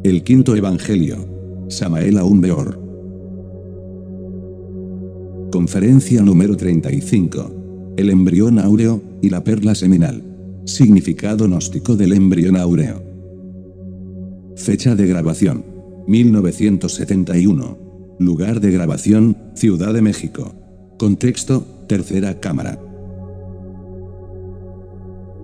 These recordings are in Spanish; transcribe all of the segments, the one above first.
El quinto evangelio. Samael Aun Beor. Conferencia número 35. El embrión áureo y la perla seminal. Significado gnóstico del embrión áureo. Fecha de grabación: 1971. Lugar de grabación: Ciudad de México. Contexto: Tercera Cámara.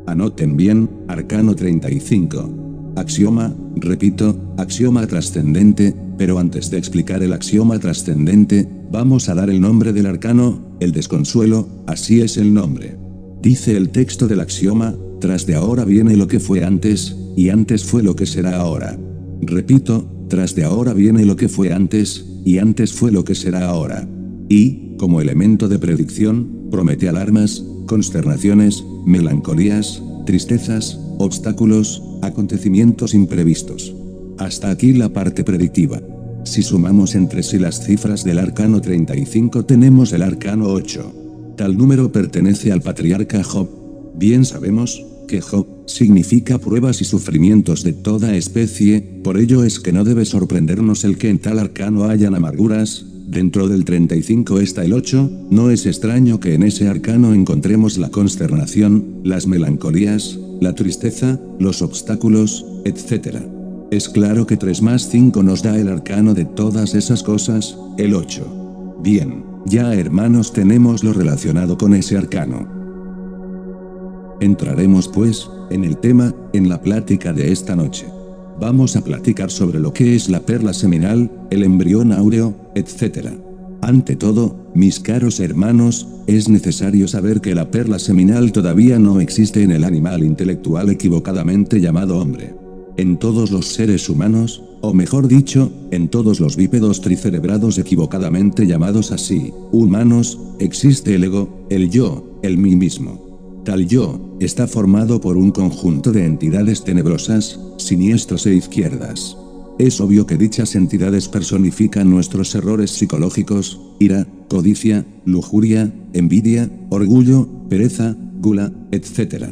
Anoten bien: Arcano 35. Axioma, repito, axioma trascendente, pero antes de explicar el axioma trascendente, vamos a dar el nombre del arcano, el desconsuelo, así es el nombre. Dice el texto del axioma: tras de ahora viene lo que fue antes, y antes fue lo que será ahora. Repito, tras de ahora viene lo que fue antes, y antes fue lo que será ahora. Y, como elemento de predicción, promete alarmas, consternaciones, melancolías, tristezas, obstáculos, acontecimientos imprevistos. Hasta aquí la parte predictiva. Si sumamos entre sí las cifras del arcano 35 tenemos el arcano 8. Tal número pertenece al patriarca Job. Bien sabemos que Job significa pruebas y sufrimientos de toda especie, por ello es que no debe sorprendernos el que en tal arcano hayan amarguras. Dentro del 35 está el 8, no es extraño que en ese arcano encontremos la consternación, las melancolías, la tristeza, los obstáculos, etc. Es claro que 3 más 5 nos da el arcano de todas esas cosas, el 8. Bien, ya hermanos tenemos lo relacionado con ese arcano. Entraremos pues, en el tema, en la plática de esta noche. Vamos a platicar sobre lo que es la perla seminal, el embrión áureo, etc. Ante todo, mis caros hermanos, es necesario saber que la perla seminal todavía no existe en el animal intelectual equivocadamente llamado hombre. En todos los seres humanos, o mejor dicho, en todos los bípedos tricerebrados equivocadamente llamados así, humanos, existe el ego, el yo, el mí mismo. Tal yo, está formado por un conjunto de entidades tenebrosas, siniestras e izquierdas. Es obvio que dichas entidades personifican nuestros errores psicológicos: ira, codicia, lujuria, envidia, orgullo, pereza, gula, etc.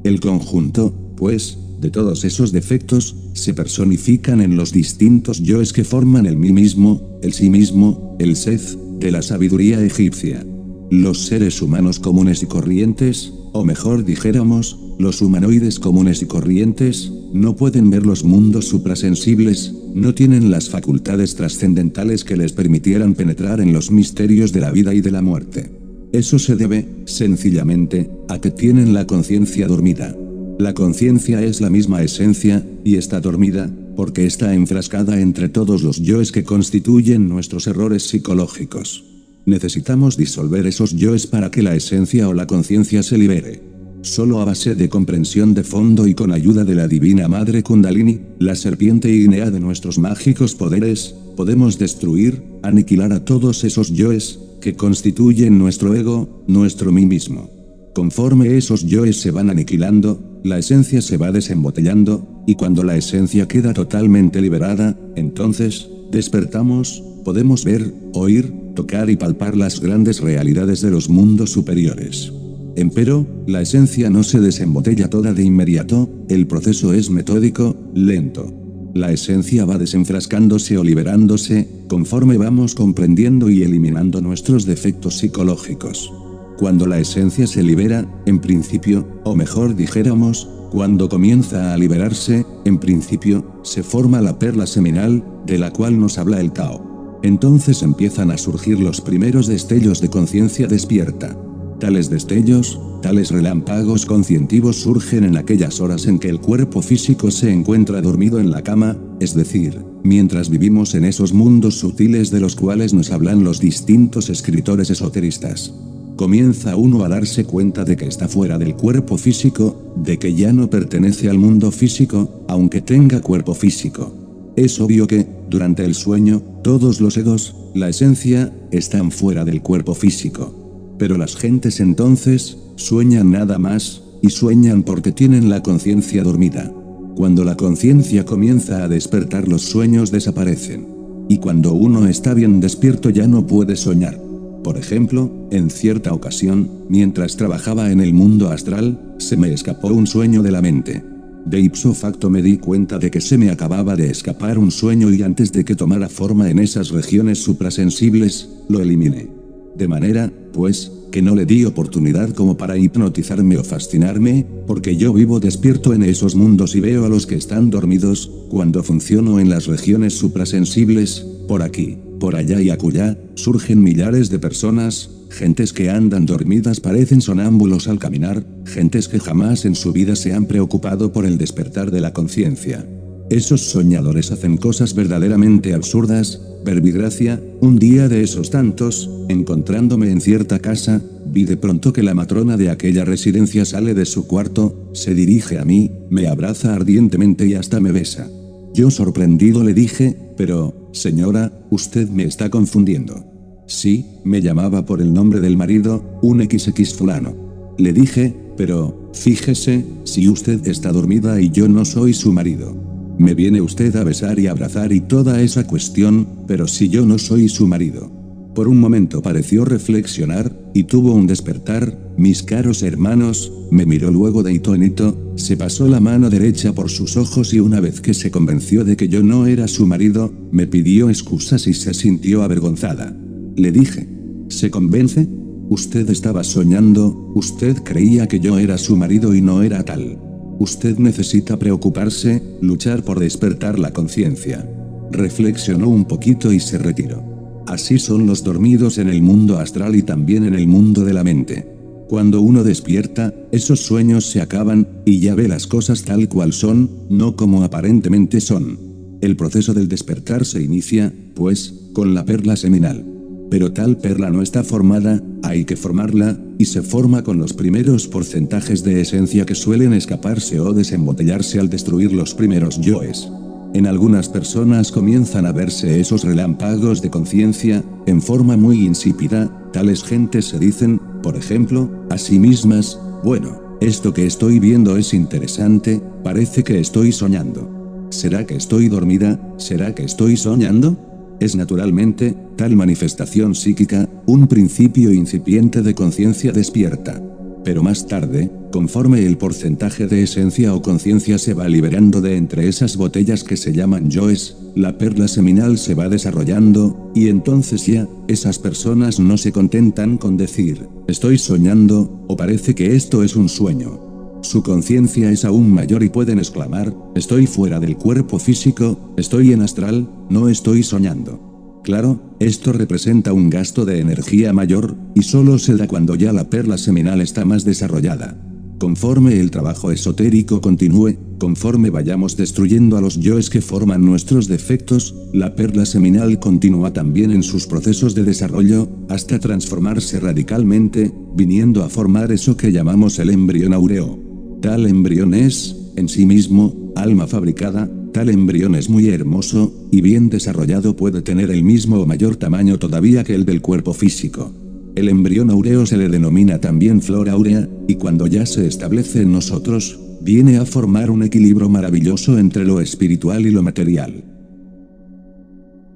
El conjunto, pues, de todos esos defectos, se personifican en los distintos yoes que forman el mí mismo, el sí mismo, el Seth, de la sabiduría egipcia. Los seres humanos comunes y corrientes, o mejor dijéramos, los humanoides comunes y corrientes, no pueden ver los mundos suprasensibles, no tienen las facultades trascendentales que les permitieran penetrar en los misterios de la vida y de la muerte. Eso se debe, sencillamente, a que tienen la conciencia dormida. La conciencia es la misma esencia, y está dormida, porque está enfrascada entre todos los yoes que constituyen nuestros errores psicológicos. Necesitamos disolver esos yoes para que la esencia o la conciencia se libere. Solo a base de comprensión de fondo y con ayuda de la divina madre Kundalini, la serpiente ígnea de nuestros mágicos poderes, podemos destruir, aniquilar a todos esos yoes, que constituyen nuestro ego, nuestro mí mismo. Conforme esos yoes se van aniquilando, la esencia se va desembotellando, y cuando la esencia queda totalmente liberada, entonces, despertamos, podemos ver, oír, tocar y palpar las grandes realidades de los mundos superiores. Empero, la esencia no se desembotella toda de inmediato, el proceso es metódico, lento. La esencia va desenfrascándose o liberándose, conforme vamos comprendiendo y eliminando nuestros defectos psicológicos. Cuando la esencia se libera, en principio, o mejor dijéramos, cuando comienza a liberarse, en principio, se forma la perla seminal, de la cual nos habla el Tao. Entonces empiezan a surgir los primeros destellos de conciencia despierta. Tales destellos, tales relámpagos conscientivos surgen en aquellas horas en que el cuerpo físico se encuentra dormido en la cama, es decir, mientras vivimos en esos mundos sutiles de los cuales nos hablan los distintos escritores esoteristas. Comienza uno a darse cuenta de que está fuera del cuerpo físico, de que ya no pertenece al mundo físico, aunque tenga cuerpo físico. Es obvio que, durante el sueño, todos los egos, la esencia, están fuera del cuerpo físico. Pero las gentes entonces, sueñan nada más, y sueñan porque tienen la conciencia dormida. Cuando la conciencia comienza a despertar, los sueños desaparecen. Y cuando uno está bien despierto ya no puede soñar. Por ejemplo, en cierta ocasión, mientras trabajaba en el mundo astral, se me escapó un sueño de la mente. De ipso facto me di cuenta de que se me acababa de escapar un sueño y antes de que tomara forma en esas regiones suprasensibles, lo eliminé. De manera, pues, que no le di oportunidad como para hipnotizarme o fascinarme, porque yo vivo despierto en esos mundos y veo a los que están dormidos, cuando funciono en las regiones suprasensibles, por aquí, por allá y acullá, surgen millares de personas, gentes que andan dormidas parecen sonámbulos al caminar, gentes que jamás en su vida se han preocupado por el despertar de la conciencia. Esos soñadores hacen cosas verdaderamente absurdas. Verbigracia, un día de esos tantos, encontrándome en cierta casa, vi de pronto que la matrona de aquella residencia sale de su cuarto, se dirige a mí, me abraza ardientemente y hasta me besa. Yo sorprendido le dije, pero, señora, usted me está confundiendo. Sí, me llamaba por el nombre del marido, un XX fulano. Le dije, pero, fíjese, si usted está dormida y yo no soy su marido. Me viene usted a besar y abrazar y toda esa cuestión, pero si yo no soy su marido. Por un momento pareció reflexionar, y tuvo un despertar, mis caros hermanos, me miró luego de hito en hito, se pasó la mano derecha por sus ojos y una vez que se convenció de que yo no era su marido, me pidió excusas y se sintió avergonzada. Le dije, ¿se convence? Usted estaba soñando, usted creía que yo era su marido y no era tal. Usted necesita preocuparse, luchar por despertar la conciencia. Reflexionó un poquito y se retiró. Así son los dormidos en el mundo astral y también en el mundo de la mente. Cuando uno despierta, esos sueños se acaban, y ya ve las cosas tal cual son, no como aparentemente son. El proceso del despertar se inicia, pues, con la perla seminal. Pero tal perla no está formada, hay que formarla, y se forma con los primeros porcentajes de esencia que suelen escaparse o desembotellarse al destruir los primeros yoes. En algunas personas comienzan a verse esos relámpagos de conciencia, en forma muy insípida, tales gentes se dicen, por ejemplo, a sí mismas, bueno, esto que estoy viendo es interesante, parece que estoy soñando. ¿Será que estoy dormida? ¿Será que estoy soñando? Es naturalmente, tal manifestación psíquica, un principio incipiente de conciencia despierta. Pero más tarde, conforme el porcentaje de esencia o conciencia se va liberando de entre esas botellas que se llaman yoes, la perla seminal se va desarrollando, y entonces ya, esas personas no se contentan con decir, estoy soñando, o parece que esto es un sueño. Su conciencia es aún mayor y pueden exclamar, estoy fuera del cuerpo físico, estoy en astral, no estoy soñando. Claro, esto representa un gasto de energía mayor, y solo se da cuando ya la perla seminal está más desarrollada. Conforme el trabajo esotérico continúe, conforme vayamos destruyendo a los yoes que forman nuestros defectos, la perla seminal continúa también en sus procesos de desarrollo, hasta transformarse radicalmente, viniendo a formar eso que llamamos el embrión áureo. Tal embrión es, en sí mismo, alma fabricada, tal embrión es muy hermoso, y bien desarrollado puede tener el mismo o mayor tamaño todavía que el del cuerpo físico. El embrión áureo se le denomina también flor áurea, y cuando ya se establece en nosotros, viene a formar un equilibrio maravilloso entre lo espiritual y lo material.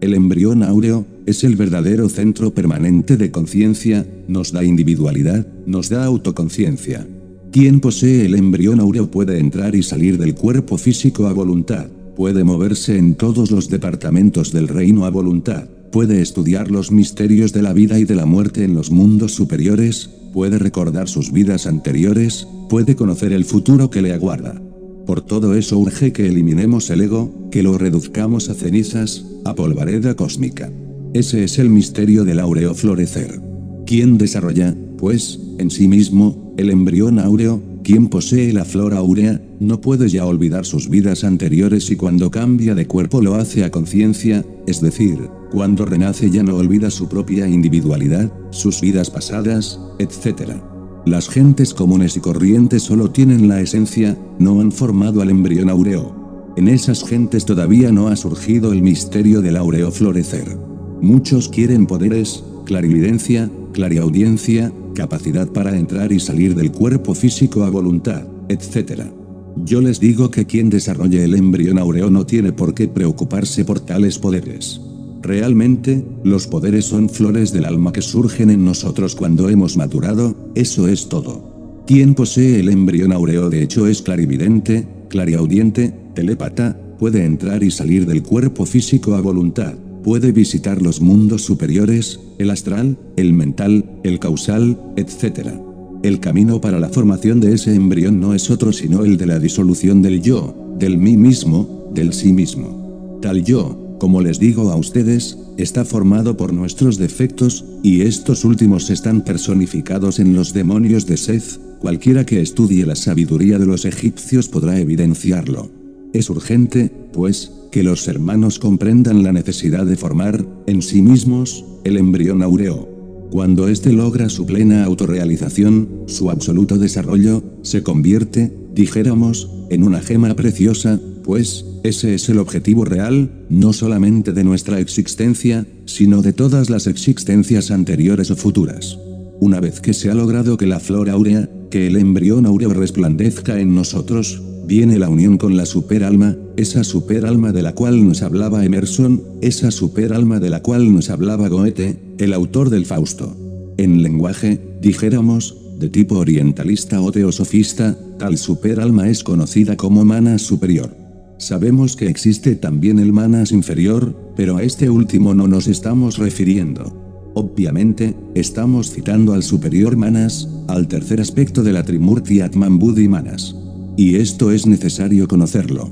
El embrión áureo es el verdadero centro permanente de conciencia, nos da individualidad, nos da autoconciencia. Quien posee el embrión áureo puede entrar y salir del cuerpo físico a voluntad, puede moverse en todos los departamentos del reino a voluntad, puede estudiar los misterios de la vida y de la muerte en los mundos superiores, puede recordar sus vidas anteriores, puede conocer el futuro que le aguarda. Por todo eso urge que eliminemos el ego, que lo reduzcamos a cenizas, a polvareda cósmica. Ese es el misterio del áureo florecer. ¿Quién desarrolla, pues, en sí mismo, el embrión áureo? Quien posee la flor áurea, no puede ya olvidar sus vidas anteriores y cuando cambia de cuerpo lo hace a conciencia, es decir, cuando renace ya no olvida su propia individualidad, sus vidas pasadas, etc. Las gentes comunes y corrientes solo tienen la esencia, no han formado al embrión áureo. En esas gentes todavía no ha surgido el misterio del áureo florecer. Muchos quieren poderes, clarividencia, clariaudiencia, capacidad para entrar y salir del cuerpo físico a voluntad, etc. Yo les digo que quien desarrolle el embrión áureo no tiene por qué preocuparse por tales poderes. Realmente, los poderes son flores del alma que surgen en nosotros cuando hemos madurado, eso es todo. Quien posee el embrión áureo de hecho es clarividente, clariaudiente, telépata, puede entrar y salir del cuerpo físico a voluntad, puede visitar los mundos superiores, el astral, el mental, el causal, etc. El camino para la formación de ese embrión no es otro sino el de la disolución del yo, del mí mismo, del sí mismo. Tal yo, como les digo a ustedes, está formado por nuestros defectos, y estos últimos están personificados en los demonios de Seth. Cualquiera que estudie la sabiduría de los egipcios podrá evidenciarlo. Es urgente, pues, que los hermanos comprendan la necesidad de formar, en sí mismos, el embrión áureo. Cuando éste logra su plena autorrealización, su absoluto desarrollo, se convierte, dijéramos, en una gema preciosa, pues, ese es el objetivo real, no solamente de nuestra existencia, sino de todas las existencias anteriores o futuras. Una vez que se ha logrado que la flor áurea, que el embrión áureo resplandezca en nosotros, viene la unión con la superalma, esa superalma de la cual nos hablaba Emerson, esa superalma de la cual nos hablaba Goethe, el autor del Fausto. En lenguaje, dijéramos, de tipo orientalista o teosofista, tal superalma es conocida como manas superior. Sabemos que existe también el manas inferior, pero a este último no nos estamos refiriendo. Obviamente, estamos citando al superior manas, al tercer aspecto de la Trimurti Atman Buddhi Manas. Y esto es necesario conocerlo.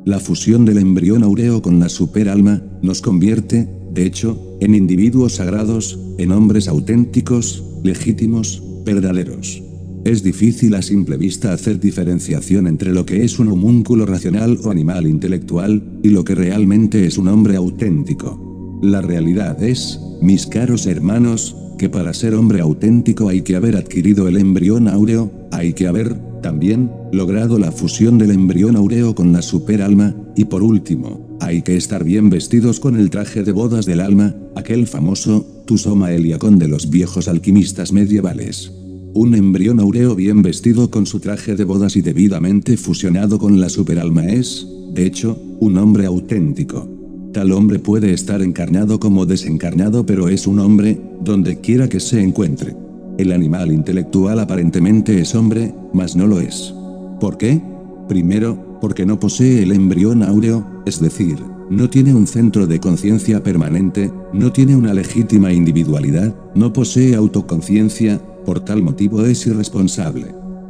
La fusión del embrión áureo con la superalma, nos convierte, de hecho, en individuos sagrados, en hombres auténticos, legítimos, verdaderos. Es difícil a simple vista hacer diferenciación entre lo que es un homúnculo racional o animal intelectual, y lo que realmente es un hombre auténtico. La realidad es, mis caros hermanos, que para ser hombre auténtico hay que haber adquirido el embrión áureo, hay que haber, también, logrado la fusión del embrión áureo con la superalma, y por último, hay que estar bien vestidos con el traje de bodas del alma, aquel famoso, Tusoma Eliacón de los viejos alquimistas medievales. Un embrión áureo bien vestido con su traje de bodas y debidamente fusionado con la superalma es, de hecho, un hombre auténtico. Tal hombre puede estar encarnado como desencarnado, pero es un hombre, donde quiera que se encuentre. El animal intelectual aparentemente es hombre, mas no lo es. ¿Por qué? Primero, porque no posee el embrión áureo, es decir, no tiene un centro de conciencia permanente, no tiene una legítima individualidad, no posee autoconciencia, por tal motivo es irresponsable.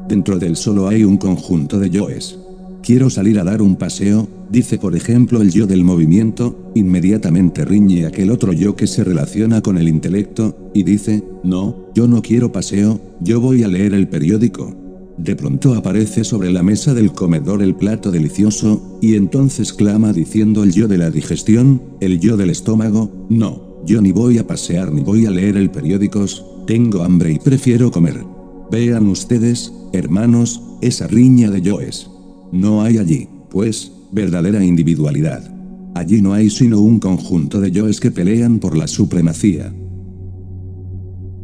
Dentro del solo hay un conjunto de yoes. Quiero salir a dar un paseo, dice por ejemplo el yo del movimiento, inmediatamente riñe aquel otro yo que se relaciona con el intelecto, y dice, no, yo no quiero paseo, yo voy a leer el periódico. De pronto aparece sobre la mesa del comedor el plato delicioso, y entonces clama diciendo el yo de la digestión, el yo del estómago, no, yo ni voy a pasear ni voy a leer el periódico, tengo hambre y prefiero comer. Vean ustedes, hermanos, esa riña de yoes. No hay allí, pues, verdadera individualidad. Allí no hay sino un conjunto de yoes que pelean por la supremacía.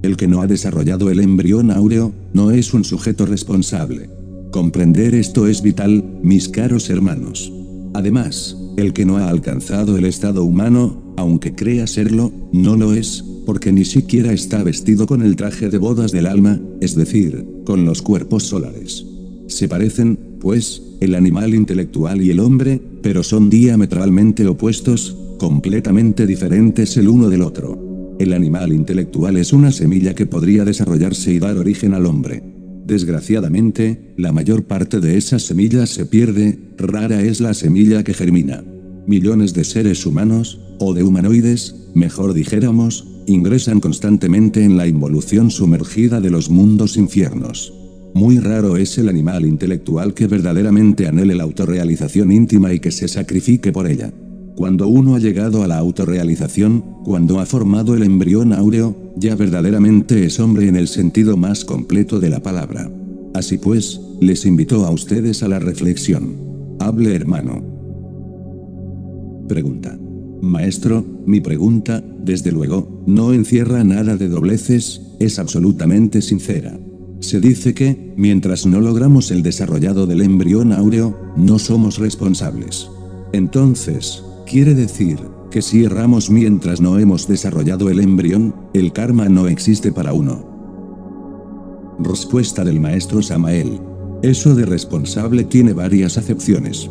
El que no ha desarrollado el embrión áureo, no es un sujeto responsable. Comprender esto es vital, mis caros hermanos. Además, el que no ha alcanzado el estado humano, aunque crea serlo, no lo es, porque ni siquiera está vestido con el traje de bodas del alma, es decir, con los cuerpos solares. Se parecen, pues, el animal intelectual y el hombre, pero son diametralmente opuestos, completamente diferentes el uno del otro. El animal intelectual es una semilla que podría desarrollarse y dar origen al hombre. Desgraciadamente, la mayor parte de esas semillas se pierde, rara es la semilla que germina. Millones de seres humanos, o de humanoides, mejor dijéramos, ingresan constantemente en la involución sumergida de los mundos infiernos. Muy raro es el animal intelectual que verdaderamente anhele la autorrealización íntima y que se sacrifique por ella. Cuando uno ha llegado a la autorrealización, cuando ha formado el embrión áureo, ya verdaderamente es hombre en el sentido más completo de la palabra. Así pues, les invito a ustedes a la reflexión. Hable, hermano. Pregunta. Maestro, mi pregunta, desde luego, no encierra nada de dobleces, es absolutamente sincera. Se dice que, mientras no logramos el desarrollado del embrión áureo, no somos responsables. Entonces, ¿quiere decir que si erramos mientras no hemos desarrollado el embrión, el karma no existe para uno? Respuesta del maestro Samael. Eso de responsable tiene varias acepciones.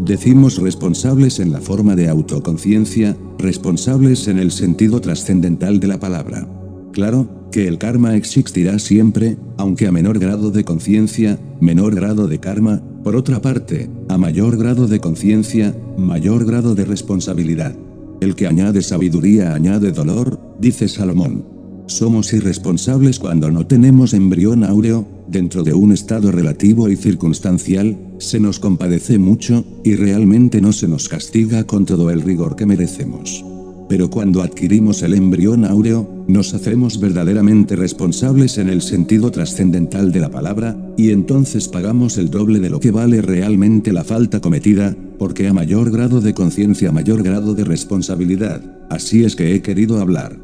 Decimos responsables en la forma de autoconciencia, responsables en el sentido trascendental de la palabra. Claro, que el karma existirá siempre, aunque a menor grado de conciencia, menor grado de karma. Por otra parte, a mayor grado de conciencia, mayor grado de responsabilidad. El que añade sabiduría añade dolor, dice Salomón. Somos irresponsables cuando no tenemos embrión áureo, dentro de un estado relativo y circunstancial, se nos compadece mucho, y realmente no se nos castiga con todo el rigor que merecemos. Pero cuando adquirimos el embrión áureo, nos hacemos verdaderamente responsables en el sentido trascendental de la palabra, y entonces pagamos el doble de lo que vale realmente la falta cometida, porque a mayor grado de conciencia mayor grado de responsabilidad. Así es que he querido hablar.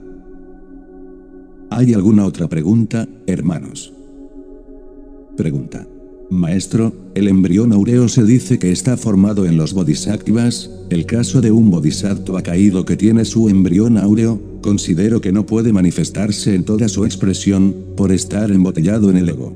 ¿Hay alguna otra pregunta, hermanos? Pregunta. Maestro, el embrión áureo se dice que está formado en los bodhisattvas. El caso de un bodhisattva caído que tiene su embrión áureo, considero que no puede manifestarse en toda su expresión, por estar embotellado en el ego.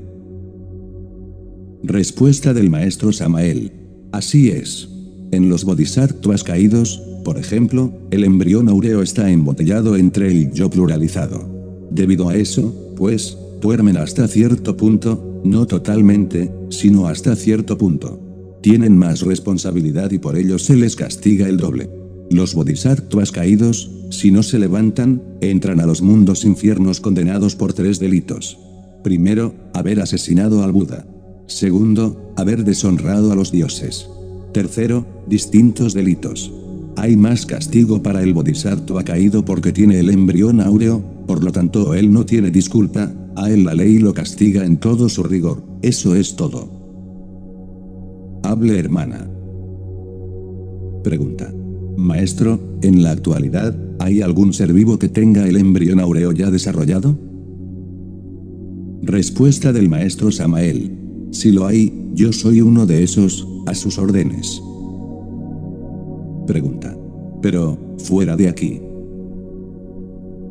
Respuesta del maestro Samael. Así es. En los bodhisattvas caídos, por ejemplo, el embrión áureo está embotellado entre el yo pluralizado. Debido a eso, pues, duermen hasta cierto punto, no totalmente, sino hasta cierto punto. Tienen más responsabilidad y por ello se les castiga el doble. Los bodhisattvas caídos, si no se levantan, entran a los mundos infiernos condenados por 3 delitos. Primero, haber asesinado al Buda. Segundo, haber deshonrado a los dioses. Tercero, distintos delitos. Hay más castigo para el bodhisattva caído porque tiene el embrión áureo, por lo tanto él no tiene disculpa, a él la ley lo castiga en todo su rigor. Eso es todo. Hable, hermana. Pregunta. Maestro, en la actualidad, ¿hay algún ser vivo que tenga el embrión áureo ya desarrollado? Respuesta del maestro Samael. Si lo hay, yo soy uno de esos, a sus órdenes. Pregunta. Pero, fuera de aquí.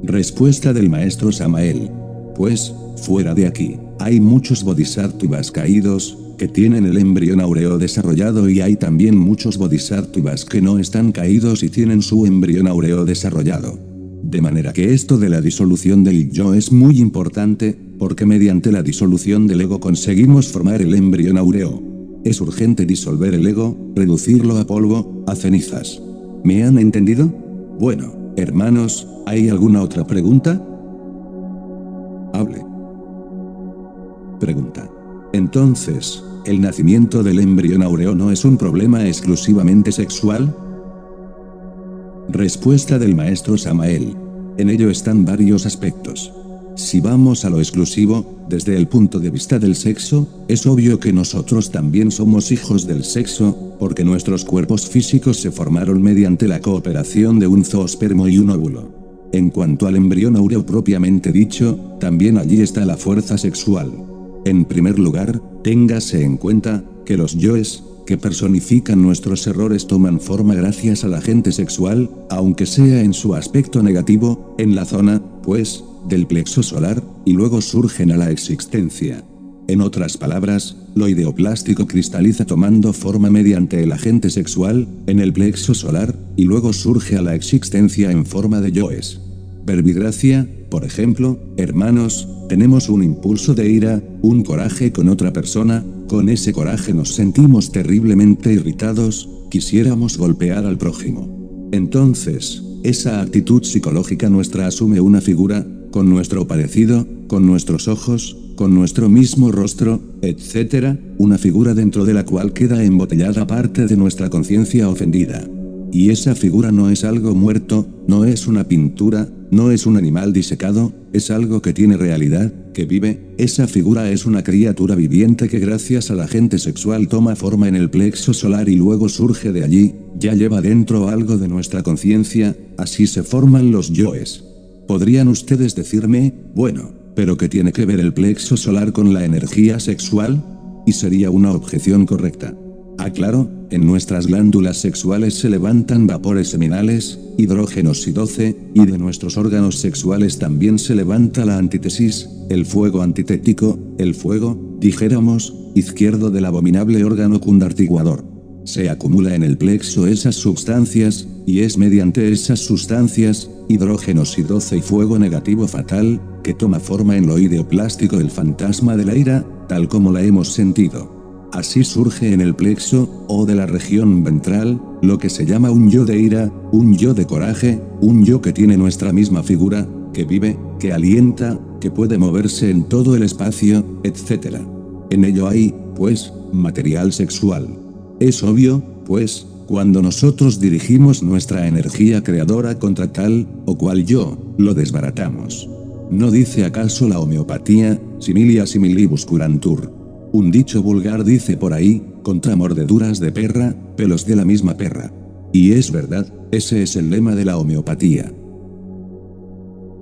Respuesta del maestro Samael. Pues, fuera de aquí, hay muchos bodhisattvas caídos, que tienen el embrión áureo desarrollado y hay también muchos bodhisattvas que no están caídos y tienen su embrión áureo desarrollado. De manera que esto de la disolución del yo es muy importante, porque mediante la disolución del ego conseguimos formar el embrión áureo. Es urgente disolver el ego, reducirlo a polvo, a cenizas. ¿Me han entendido? Bueno, hermanos, ¿hay alguna otra pregunta? Hable. Pregunta. Entonces, ¿el nacimiento del embrión áureo no es un problema exclusivamente sexual? Respuesta del maestro Samael. En ello están varios aspectos. Si vamos a lo exclusivo, desde el punto de vista del sexo, es obvio que nosotros también somos hijos del sexo, porque nuestros cuerpos físicos se formaron mediante la cooperación de un zoospermo y un óvulo. En cuanto al embrión áureo propiamente dicho, también allí está la fuerza sexual. En primer lugar, téngase en cuenta, que los yoes, que personifican nuestros errores toman forma gracias al agente sexual, aunque sea en su aspecto negativo, en la zona, pues, del plexo solar, y luego surgen a la existencia. En otras palabras, lo ideoplástico cristaliza tomando forma mediante el agente sexual, en el plexo solar, y luego surge a la existencia en forma de yoes. Verbigracia, por ejemplo, hermanos, tenemos un impulso de ira, un coraje con otra persona, con ese coraje nos sentimos terriblemente irritados, quisiéramos golpear al prójimo. Entonces, esa actitud psicológica nuestra asume una figura, con nuestro parecido, con nuestros ojos, con nuestro mismo rostro, etc., una figura dentro de la cual queda embotellada parte de nuestra conciencia ofendida. Y esa figura no es algo muerto, no es una pintura, no es un animal disecado, es algo que tiene realidad, que vive. Esa figura es una criatura viviente que gracias al agente sexual toma forma en el plexo solar y luego surge de allí, ya lleva dentro algo de nuestra conciencia, así se forman los yoes. ¿Podrían ustedes decirme, bueno, pero qué tiene que ver el plexo solar con la energía sexual? Y sería una objeción correcta. Aclaro, en nuestras glándulas sexuales se levantan vapores seminales, hidrógenos y 12, y de nuestros órganos sexuales también se levanta la antítesis, el fuego antitético, el fuego, dijéramos, izquierdo del abominable órgano cundartiguador. Se acumula en el plexo esas sustancias, y es mediante esas sustancias, hidrógenos y 12 y fuego negativo fatal, que toma forma en lo ideoplástico el fantasma de la ira, tal como la hemos sentido. Así surge en el plexo, o de la región ventral, lo que se llama un yo de ira, un yo de coraje, un yo que tiene nuestra misma figura, que vive, que alienta, que puede moverse en todo el espacio, etc. En ello hay, pues, material sexual. Es obvio, pues, cuando nosotros dirigimos nuestra energía creadora contra tal o cual yo, lo desbaratamos. ¿No dice acaso la homeopatía, similia similibus curantur? Un dicho vulgar dice por ahí, contra mordeduras de perra, pelos de la misma perra. Y es verdad, ese es el lema de la homeopatía.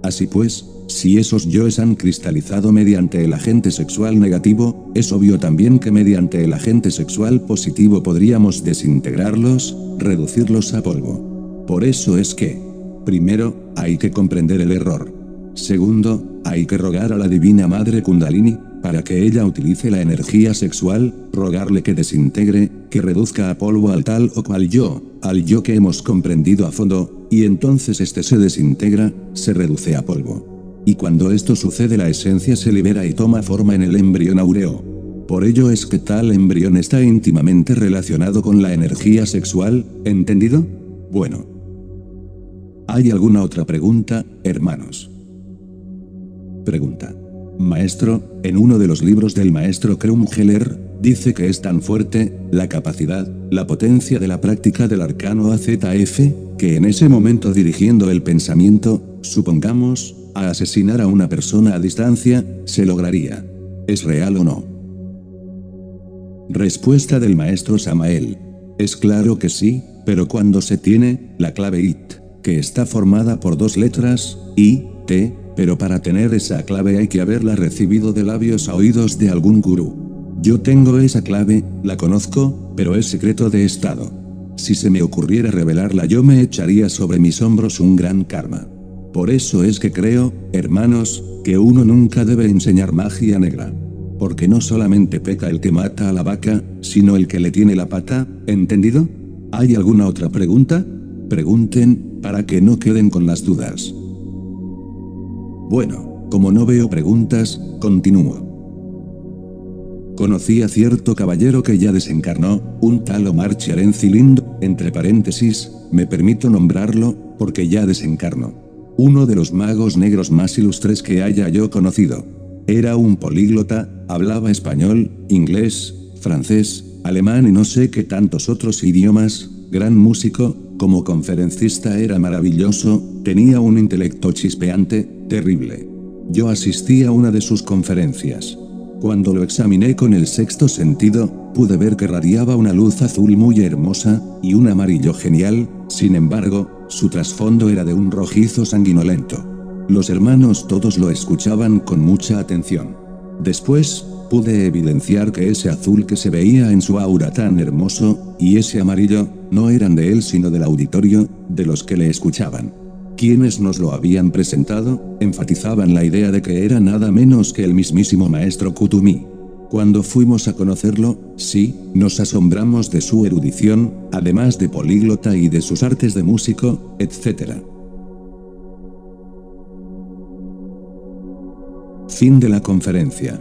Así pues, si esos yoes han cristalizado mediante el agente sexual negativo, es obvio también que mediante el agente sexual positivo podríamos desintegrarlos, reducirlos a polvo. Por eso es que, primero, hay que comprender el error. Segundo, hay que rogar a la Divina Madre Kundalini, para que ella utilice la energía sexual, rogarle que desintegre, que reduzca a polvo al tal o cual yo, al yo que hemos comprendido a fondo, y entonces este se desintegra, se reduce a polvo. Y cuando esto sucede la esencia se libera y toma forma en el embrión áureo. Por ello es que tal embrión está íntimamente relacionado con la energía sexual, ¿entendido? Bueno. ¿Hay alguna otra pregunta, hermanos? Pregunta. Maestro, en uno de los libros del maestro Krumheller, dice que es tan fuerte, la capacidad, la potencia de la práctica del arcano AZF, que en ese momento dirigiendo el pensamiento, supongamos, a asesinar a una persona a distancia, se lograría. ¿Es real o no? Respuesta del maestro Samael. Es claro que sí, pero cuando se tiene, la clave IT, que está formada por dos letras, I, T, pero para tener esa clave hay que haberla recibido de labios a oídos de algún gurú. Yo tengo esa clave, la conozco, pero es secreto de estado. Si se me ocurriera revelarla yo me echaría sobre mis hombros un gran karma. Por eso es que creo, hermanos, que uno nunca debe enseñar magia negra. Porque no solamente peca el que mata a la vaca, sino el que le tiene la pata, ¿entendido? ¿Hay alguna otra pregunta? Pregunten, para que no queden con las dudas. Bueno, como no veo preguntas, continúo. Conocí a cierto caballero que ya desencarnó, un tal Omar Chiarencilindo, entre paréntesis, me permito nombrarlo, porque ya desencarnó. Uno de los magos negros más ilustres que haya yo conocido. Era un políglota, hablaba español, inglés, francés, alemán y no sé qué tantos otros idiomas, gran músico, como conferencista era maravilloso, tenía un intelecto chispeante, terrible. Yo asistí a una de sus conferencias. Cuando lo examiné con el sexto sentido, pude ver que radiaba una luz azul muy hermosa, y un amarillo genial, sin embargo, su trasfondo era de un rojizo sanguinolento. Los hermanos todos lo escuchaban con mucha atención. Después, pude evidenciar que ese azul que se veía en su aura tan hermoso, y ese amarillo, no eran de él sino del auditorio, de los que le escuchaban. Quienes nos lo habían presentado, enfatizaban la idea de que era nada menos que el mismísimo maestro Kutumi. Cuando fuimos a conocerlo, sí, nos asombramos de su erudición, además de políglota y de sus artes de músico, etc. Fin de la conferencia.